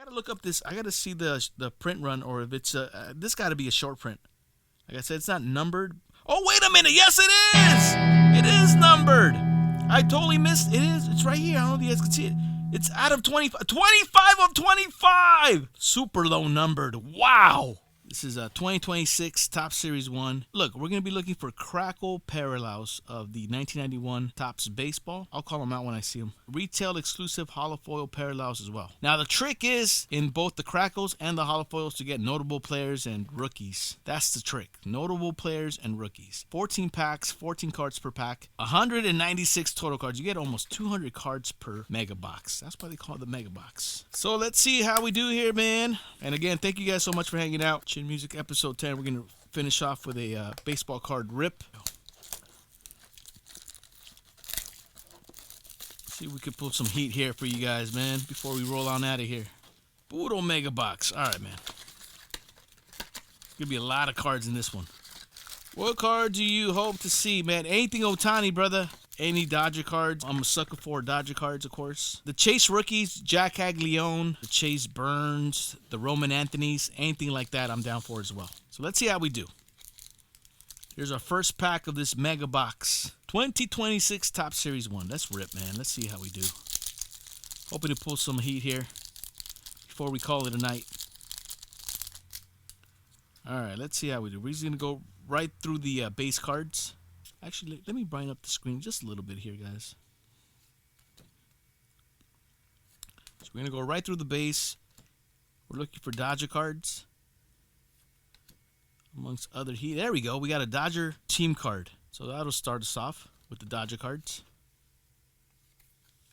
gotta look up this. I gotta see the print run, or if it's this got to be a short print. Like I said, it's not numbered. Oh, wait a minute. Yes, it is. It is numbered. I totally missed. It is. It's right here. I don't know if you guys can see it. It's out of 25. 25 of 25. Super low numbered. Wow. This is a 2026 Top Series 1. Look, we're going to be looking for Crackle parallels of the 1991 Topps Baseball. I'll call them out when I see them. Retail exclusive holofoil parallels as well. Now, the trick is in both the Crackles and the holofoils to get notable players and rookies. That's the trick. Notable players and rookies. 14 packs, 14 cards per pack. 196 total cards. You get almost 200 cards per mega box. That's why they call it the mega box. So let's see how we do here, man. And again, thank you guys so much for hanging out. Chin Music episode 10. We're going to finish off with a baseball card rip. See if we can pull some heat here for you guys, man, before we roll on out of here. Puro mega box. All right, man. Gonna be a lot of cards in this one. What card do you hope to see, man? Anything Ohtani, brother. Any Dodger cards. I'm a sucker for Dodger cards, of course. The Chase rookies, Jack Aglione, the Chase Burns, the Roman Anthonys, anything like that I'm down for as well. So let's see how we do. Here's our first pack of this mega box. 2026 Top Series 1. Let's rip, man. Let's see how we do. Hoping to pull some heat here before we call it a night. All right, let's see how we do. We're just going to go right through the base cards. Actually, let me brighten up the screen just a little bit here, guys. So we're going to go right through the base. We're looking for Dodger cards. Amongst other heat. There we go. We got a Dodger team card. So that'll start us off with the Dodger cards.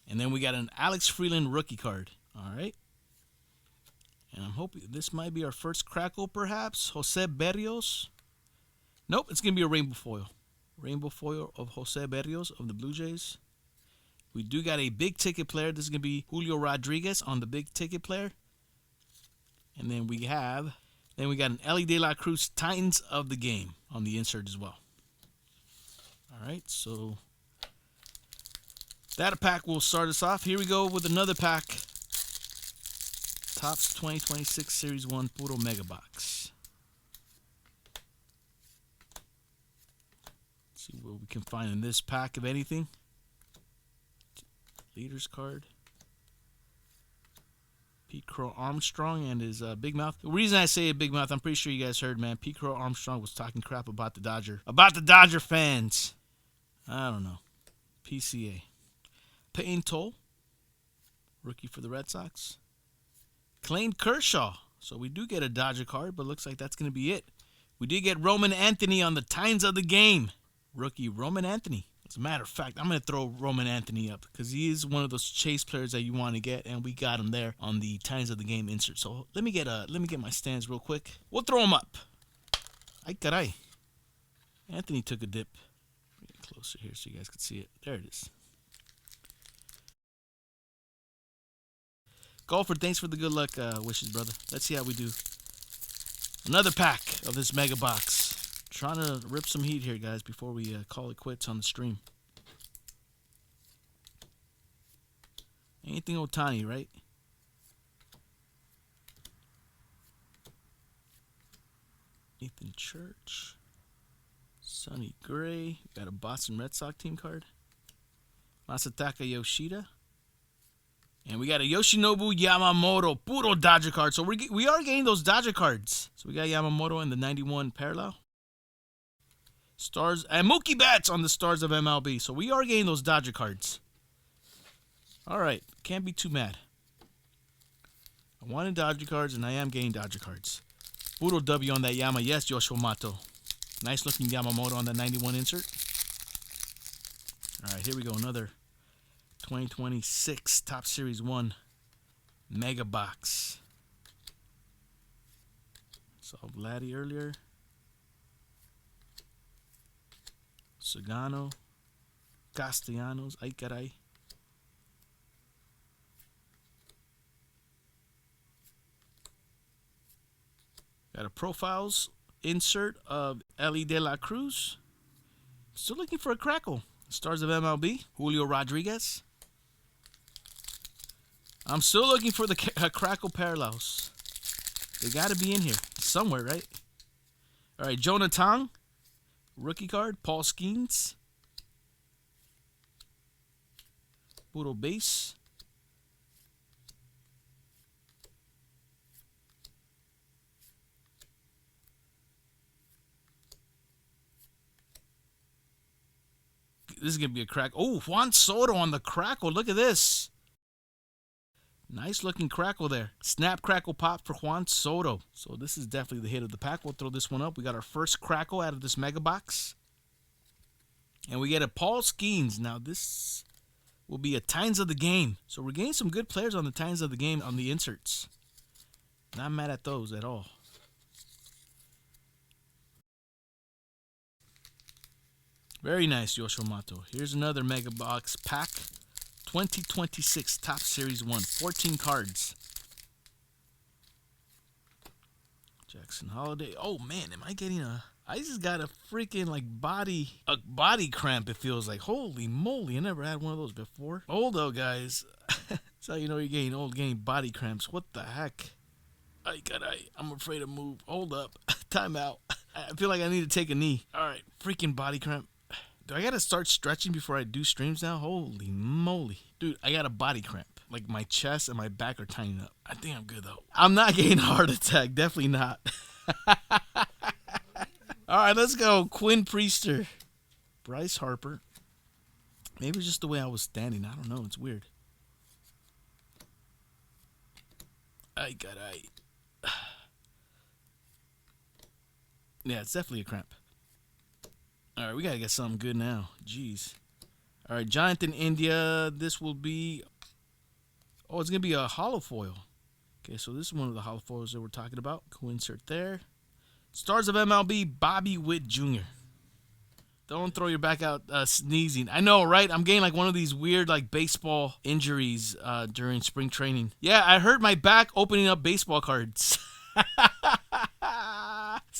And then we got an Alex Freeland rookie card. All right. And I'm hoping this might be our first Crackle, perhaps. Jose Berrios. Nope, it's going to be a rainbow foil. Rainbow foil of Jose Berrios of the Blue Jays. We do got a big ticket player. This is going to be Julio Rodriguez on the big ticket player. And then we got an Ellie De La Cruz Titans of the Game on the insert as well. All right, so that pack will start us off. Here we go with another pack. Topps 2026 Series 1 Puro Mega Box. See what we can find in this pack, of anything. Leaders card. Pete Crow Armstrong and his big mouth. The reason I say a big mouth, I'm pretty sure you guys heard, man. Pete Crow Armstrong was talking crap about the Dodger fans. I don't know. PCA. Peyton Toll, rookie for the Red Sox. Clayton Kershaw. So we do get a Dodger card, but looks like that's going to be it. We did get Roman Anthony on the Titans of the Game. Rookie Roman Anthony. As a matter of fact, I'm going to throw Roman Anthony up because he is one of those chase players that you want to get, and we got him there on the Titans of the Game insert. So let me get my stands real quick. We'll throw him up. Ay caray. Anthony took a dip. Get closer here so you guys can see it. There it is. Golfer, thanks for the good luck wishes, brother. Let's see how we do. Another pack of this mega box. Trying to rip some heat here, guys, before we call it quits on the stream. Anything Ohtani, right? Nathan Church. Sonny Gray. Got a Boston Red Sox team card. Masataka Yoshida. And we got a Yoshinobu Yamamoto, puro Dodger card. So we are getting those Dodger cards. So we got Yamamoto in the 91 parallel. Stars and Mookie Betts on the Stars of MLB. So we are getting those Dodger cards. All right. Can't be too mad. I wanted Dodger cards, and I am getting Dodger cards. Puro W on that Yama. Yes, Yoshimato. Nice looking Yamamoto on that 91 insert. All right. Here we go. Another 2026 Top Series 1 Mega Box. Saw Vladdy earlier. Sagano. Castellanos. Ay caray. Got a profiles insert of Ellie De La Cruz. Still looking for a Crackle. Stars of MLB. Julio Rodriguez. I'm still looking for the Crackle parallels. They got to be in here somewhere, right? All right, Jonah Tong, rookie card. Paul Skeens, Boodle base. This is going to be a crack. Oh, Juan Soto on the Crackle. Look at this. Nice looking Crackle there. Snap, crackle, pop for Juan Soto. So this is definitely the hit of the pack. We'll throw this one up. We got our first Crackle out of this mega box. And we get a Paul Skeens. Now this will be a Tines of the Game. So we're getting some good players on the Tines of the Game on the inserts. Not mad at those at all. Very nice, Yoshimato. Here's another mega box pack. 2026 Top Series 1. 14 cards. Jackson Holiday. Oh, man, am I getting a... I just got a freaking, like, body cramp, it feels like. Holy moly, I never had one of those before. Old, though, guys. That's how you know you're getting old, getting body cramps. What the heck? I'm afraid to move. Hold up. Time out. I feel like I need to take a knee. All right, freaking body cramp. Do I gotta start stretching before I do streams now? Holy moly. Dude, I got a body cramp. Like my chest and my back are tightening up. I think I'm good though. I'm not getting a heart attack. Definitely not. Alright, let's go. Quinn Priester. Bryce Harper. Maybe it's just the way I was standing. I don't know. It's weird. Yeah, it's definitely a cramp. All right, we got to get something good now. Jeez. All right, Jonathan India. This will be... Oh, it's going to be a hollow foil. Okay, so this is one of the hollow foils that we're talking about. Go insert there. Stars of MLB, Bobby Witt Jr. Don't throw your back out sneezing. I know, right? I'm getting like one of these weird like baseball injuries during spring training. Yeah, I hurt my back opening up baseball cards.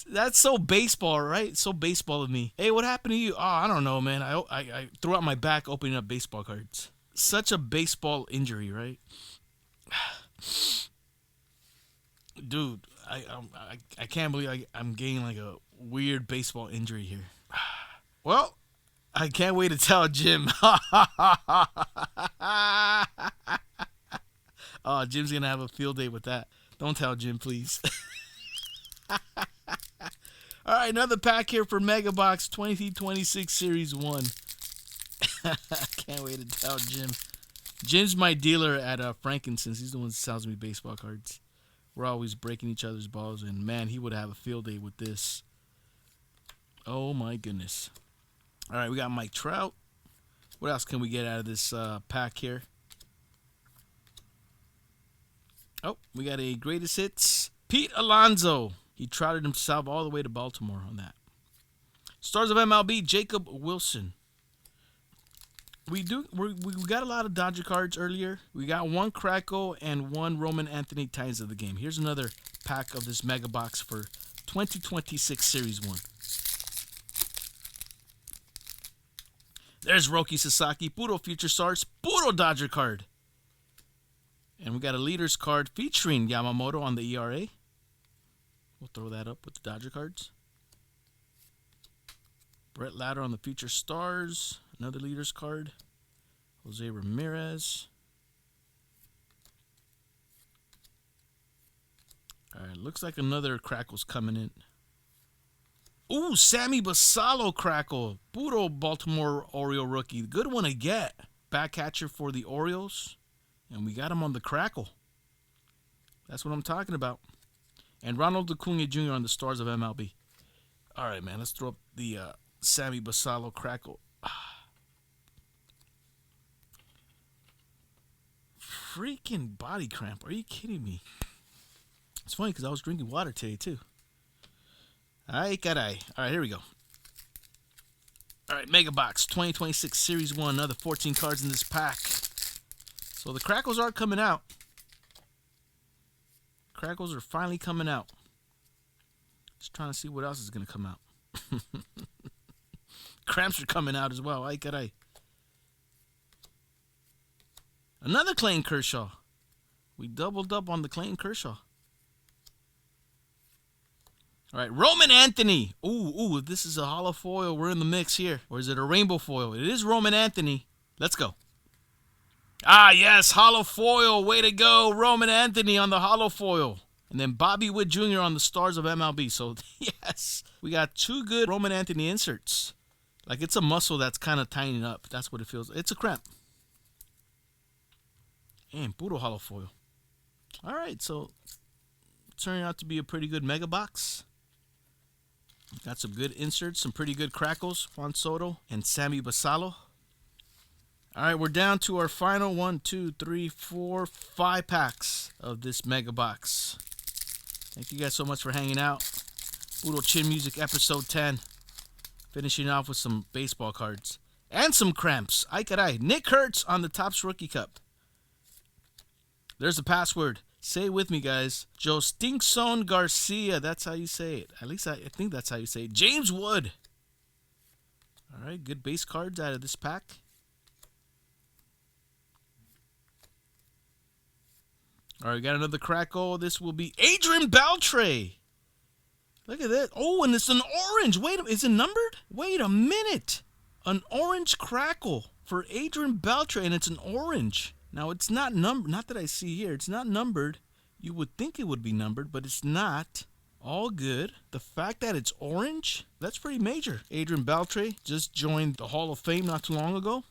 That's so baseball, right? So baseball of me. Hey, what happened to you? Oh, I don't know, man. I threw out my back opening up baseball cards. Such a baseball injury, right? Dude, I can't believe I'm getting like a weird baseball injury here. Well, I can't wait to tell Jim. Oh, Jim's going to have a field day with that. Don't tell Jim, please. All right, another pack here for Mega Box 2026 Series 1. Can't wait to tell Jim. Jim's my dealer at Frankincense. He's the one that sells me baseball cards. We're always breaking each other's balls, and man, he would have a field day with this. Oh my goodness. All right, we got Mike Trout. What else can we get out of this pack here? Oh, we got a greatest hits. Pete Alonso. He trotted himself all the way to Baltimore on that. Stars of MLB, Jacob Wilson. We got a lot of Dodger cards earlier. We got one Crackle and one Roman Anthony Tines of the Game. Here's another pack of this mega box for 2026 Series 1. There's Roki Sasaki, puro Future Stars, puro Dodger card. And we got a Leaders card featuring Yamamoto on the ERA. We'll throw that up with the Dodger cards. Brett Ladder on the Future Stars. Another Leaders card. Jose Ramirez. All right, looks like another Crackle's coming in. Ooh, Sammy Basallo Crackle. Puro Baltimore Oriole rookie. Good one to get. Back catcher for the Orioles. And we got him on the Crackle. That's what I'm talking about. And Ronald Acuna Jr. on the Stars of MLB. All right, man. Let's throw up the Sammy Basallo Crackle. Freaking body cramp. Are you kidding me? It's funny because I was drinking water today, too. Ay, caray. All right, here we go. All right, Mega Box 2026 Series 1. Another 14 cards in this pack. So the Crackles are coming out. Crackles are finally coming out. Just trying to see what else is going to come out. Cramps are coming out as well. Ay, caray. Another Clayton Kershaw. We doubled up on the Clayton Kershaw. All right, Roman Anthony. Ooh, this is a hollow foil. We're in the mix here. Or is it a rainbow foil? It is Roman Anthony. Let's go. Ah, yes, hollow foil. Way to go. Roman Anthony on the hollow foil. And then Bobby Witt Jr. on the Stars of MLB. So, yes, we got 2 good Roman Anthony inserts. Like, it's a muscle that's kind of tightening up. That's what it feels. It's a cramp. And puro hollow foil. All right, so turning out to be a pretty good mega box. Got some good inserts, some pretty good crackles. Juan Soto and Sammy Basallo. All right, we're down to our final 1, 2, 3, 4, 5 packs of this mega box. Thank you guys so much for hanging out. Puro Chin Music episode 10. Finishing off with some baseball cards. And some cramps. Ay caray. Nick Kurtz on the Topps Rookie Cup. There's the password. Say it with me, guys. Jostinson Garcia. That's how you say it. At least I think that's how you say it. James Wood. All right, good base cards out of this pack. All right, we got another crackle. This will be Adrian Beltre. Look at that. Oh, and it's an orange. Wait, is it numbered? Wait a minute. An orange crackle for Adrian Beltre, and it's an orange. Now, it's not numbered. Not that I see here. It's not numbered. You would think it would be numbered, but it's not. All good. The fact that it's orange, that's pretty major. Adrian Beltre just joined the Hall of Fame not too long ago.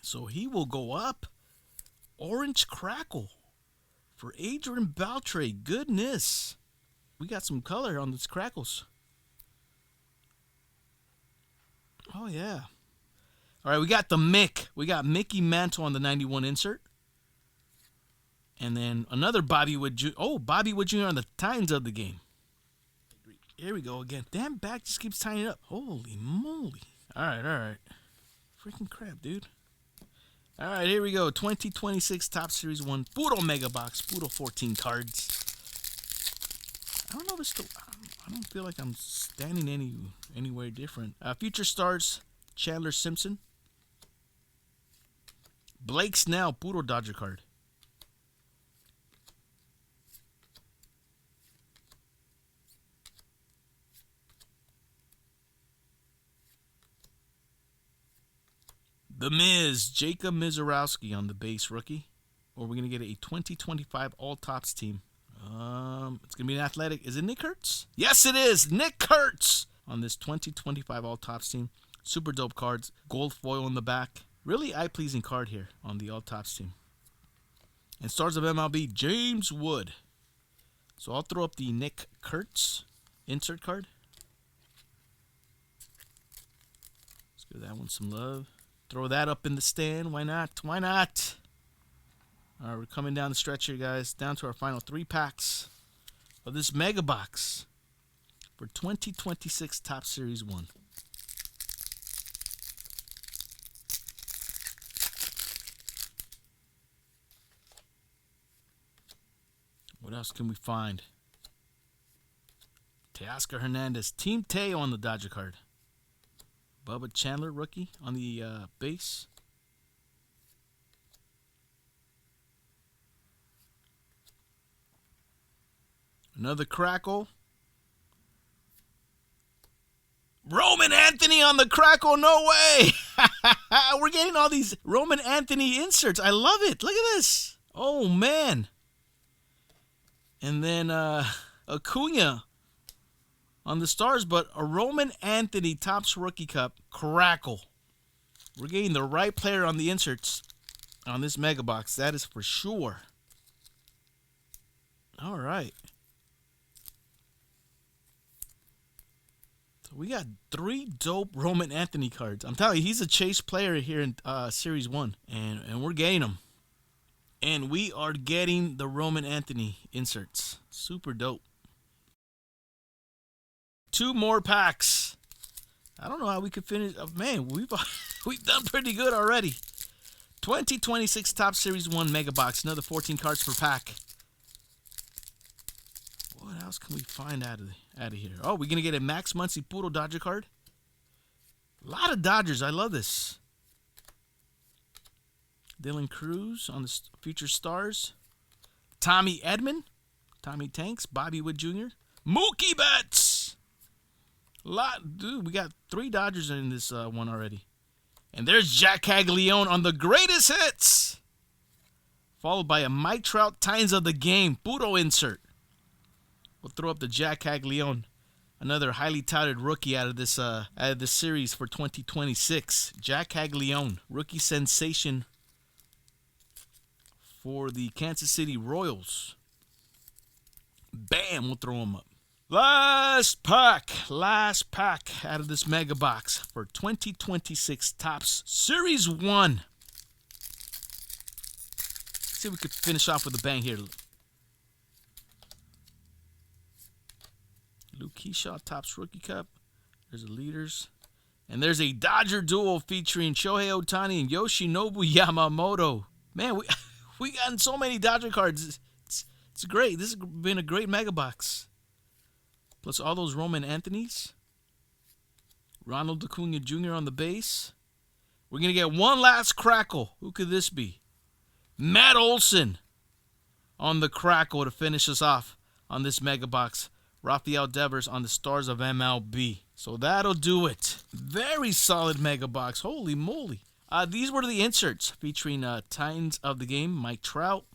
So he will go up. Orange crackle for Adrian Beltre. Goodness. We got some color on these crackles. Oh, yeah. All right, we got the Mick. We got Mickey Mantle on the 91 insert. And then another Bobby Wood Jr. Oh, Bobby Wood Jr. on the Titans of the game. Here we go again. Damn, back just keeps tying up. Holy moly. All right. Freaking crap, dude. All right, here we go. 2026 Topps Series 1. Puro Mega Box. Puro 14 cards. I don't know if it's still... I don't feel like I'm standing anywhere different. Future stars, Chandler Simpson. Blake Snell, puro Dodger card. The Miz, Jacob Mizorowski on the base rookie. Or we're going to get a 2025 All-Tops team. It's going to be an athletic. Is it Nick Kurtz? Yes, it is. Nick Kurtz on this 2025 All-Tops team. Super dope cards. Gold foil in the back. Really eye-pleasing card here on the All-Tops team. And stars of MLB, James Wood. So I'll throw up the Nick Kurtz insert card. Let's give that one some love. Throw that up in the stand. Why not? Why not? All right, we're coming down the stretch here, guys. Down to our final 3 packs of this mega box for 2026 Topps Series 1. What else can we find? Teoscar Hernandez. Team Teo on the Dodger card. Bubba Chandler, rookie, on the base. Another crackle. Roman Anthony on the crackle. No way. We're getting all these Roman Anthony inserts. I love it. Look at this. Oh, man. And then Acuna on the stars, but a Roman Anthony Topps Rookie Cup crackle. We're getting the right player on the inserts on this mega box. That is for sure. All right. So we got 3 dope Roman Anthony cards. I'm telling you, he's a chase player here in Series 1, and we're getting him. And we are getting the Roman Anthony inserts. Super dope. 2 more packs. I don't know how we could finish. Man, we've done pretty good already. 2026 Topps Series 1 Mega Box. Another 14 cards per pack. What else can we find out of here? Oh, we're going to get a Max Muncy Puro Dodger card. A lot of Dodgers. I love this. Dylan Cruz on the Future Stars. Tommy Edman. Tommy Tanks. Bobby Wood Jr. Mookie Betts. Dude, we got 3 Dodgers in this one already. And there's Jack Caglione on the greatest hits. Followed by a Mike Trout Times of the Game. Puro insert. We'll throw up the Jack Caglione. Another highly touted rookie out of this series for 2026. Jack Caglione. Rookie sensation for the Kansas City Royals. Bam, we'll throw him up. Last pack out of this mega box for 2026 Topps Series 1. Let's see if we could finish off with a bang here. Luke Keyshaw, Topps Rookie Cup. There's the leaders. And there's a Dodger duel featuring Shohei Ohtani and Yoshinobu Yamamoto. Man, we gotten so many Dodger cards. It's great. This has been a great mega box. Plus all those Roman Anthonys. Ronald Acuna Jr. on the base. We're going to get one last Crackle. Who could this be? Matt Olson on the Crackle to finish us off on this mega box. Rafael Devers on the Stars of MLB. So that'll do it. Very solid mega box. Holy moly. These were the inserts featuring Titans of the Game, Mike Trout,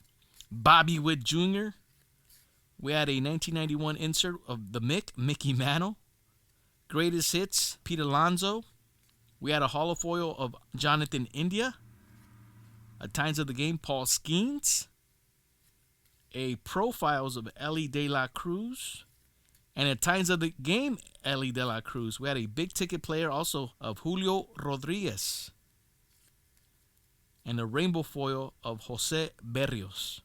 Bobby Witt Jr. We had a 1991 insert of the Mickey Mantle. Greatest Hits, Pete Alonso. We had a holofoil of Jonathan India. A Titans of the Game, Paul Skeens. A Profiles of Ellie De La Cruz. And at Titans of the Game, Ellie De La Cruz. We had a big ticket player also of Julio Rodriguez. And a rainbow foil of Jose Berrios.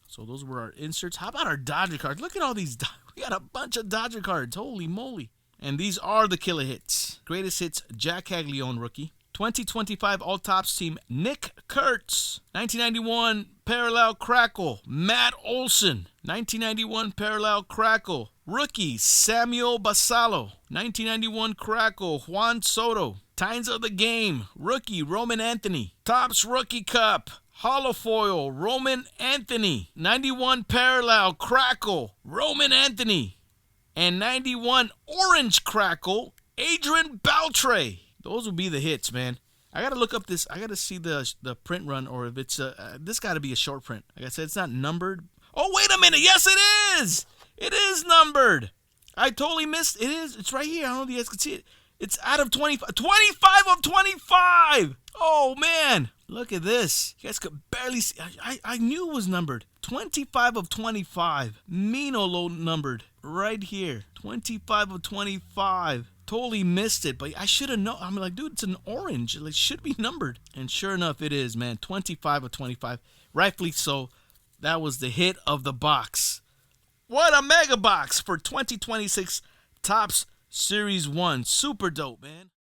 So those were our inserts. How about our Dodger cards? Look at all these. We got a bunch of Dodger cards. Holy moly. And these are the killer hits. Greatest hits, Jack Caglione rookie. 2025 All Topps team, Nick Kurtz. 1991 Parallel Crackle, Matt Olson. 1991 Parallel Crackle, rookie Samuel Basallo. 1991 Crackle, Juan Soto. Titans of the Game, rookie Roman Anthony. Topps Rookie Cup, holofoil Roman Anthony. 91 Parallel Crackle, Roman Anthony. And 91 Orange Crackle, Adrian Beltre. Those will be the hits, man. I got to look up this. I got to see the print run, or if it's this got to be a short print. Like I said, it's not numbered. Oh, wait a minute. Yes, it is. It is numbered. I totally missed. It is. It's right here. I don't know if you guys can see it. It's out of 25. 25 of 25. Oh, man. Look at this. You guys could barely see. I knew it was numbered. 25 of 25. Mino low numbered. Right here. 25 of 25. Totally missed it, but I should have known. I'm like, dude, it's an orange. It should be numbered. And sure enough, it is, man. 25 of 25. Rightfully so. That was the hit of the box. What a mega box for 2026 Topps Series 1. Super dope, man.